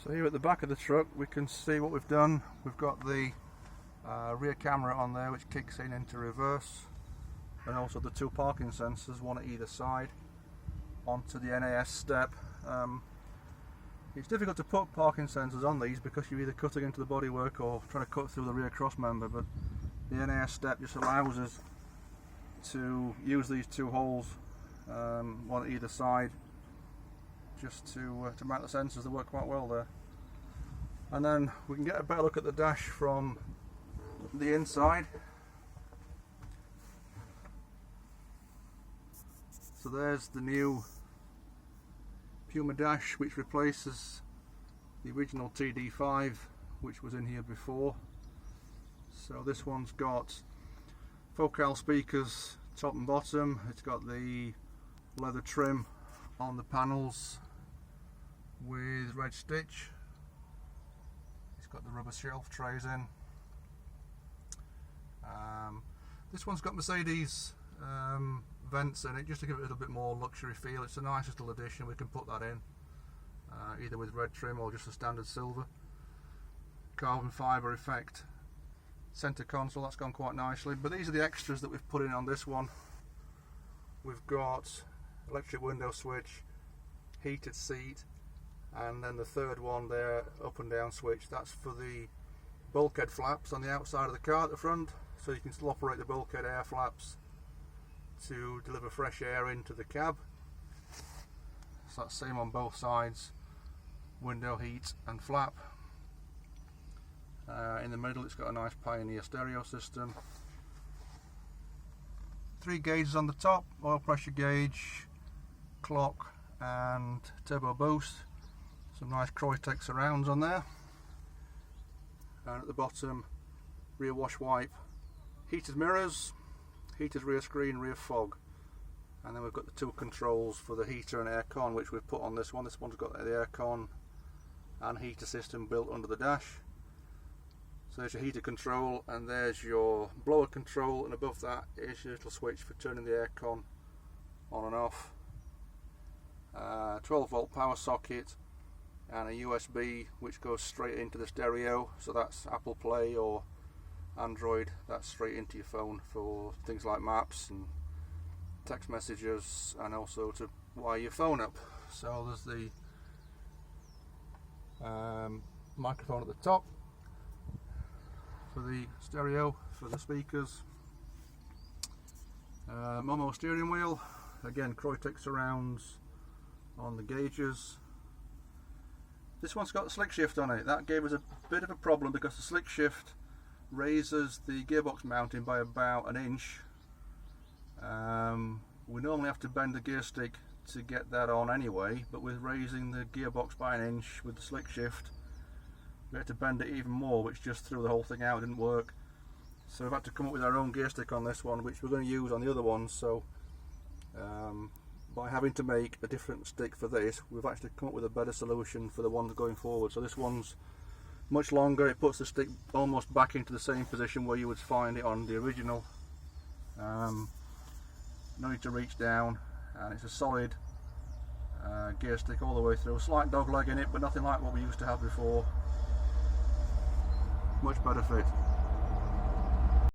So here at the back of the truck we can see what we've done. We've got the rear camera on there which kicks in into reverse, and also the two parking sensors, one at either side, onto the NAS step. It's difficult to put parking sensors on these because you're either cutting into the bodywork or trying to cut through the rear cross member, but the NAS step just allows us to use these two holes, one at either side, just to mount the sensors. They work quite well there. And then we can get a better look at the dash from the inside. So there's the new Puma dash, which replaces the original Td5 which was in here before. So this one's got focal speakers top and bottom. It's got the leather trim on the panels with red stitch. It's got the rubber shelf trays in. This one's got Mercedes vents in it just to give it a little bit more luxury feel. It's a nice little addition. We can put that in either with red trim or just a standard silver. Carbon fibre effect centre console, that's gone quite nicely. But these are the extras that we've put in on this one. We've got electric window switch, heated seat, and then the third one there, up and down switch. That's for the bulkhead flaps on the outside of the car at the front, so you can still operate the bulkhead air flaps to deliver fresh air into the cab. So that's same on both sides, window heat and flap. In the middle it's got a nice Pioneer stereo system. 3 gauges on the top, oil pressure gauge, clock and turbo boost. Some nice Croytex surrounds on there. And at the bottom, rear wash wipe, heated mirrors, heated rear screen, rear fog. And then we've got the two controls for the heater and aircon which we've put on this one. This one's got the aircon and heater system built under the dash. So there's your heater control, and there's your blower control, and above that is your little switch for turning the aircon on and off. 12 volt power socket and a USB which goes straight into the stereo, so that's Apple Play or Android, that's straight into your phone for things like maps and text messages, and also to wire your phone up. So there's the microphone at the top for the stereo, for the speakers. Momo steering wheel, again Croytex surrounds on the gauges. This one's got a slick shift on it. That gave us a bit of a problem because the slick shift raises the gearbox mounting by about an inch. We normally have to bend the gear stick to get that on anyway, but with raising the gearbox by an inch with the slick shift, we had to bend it even more, which just threw the whole thing out. It didn't work. So we've had to come up with our own gear stick on this one, which we're going to use on the other ones. So by having to make a different stick for this, we've actually come up with a better solution for the ones going forward. So this one's much longer. It puts the stick almost back into the same position where you would find it on the original. No need to reach down, and it's a solid gear stick all the way through. Slight dog leg in it, but nothing like what we used to have before. Much better fit.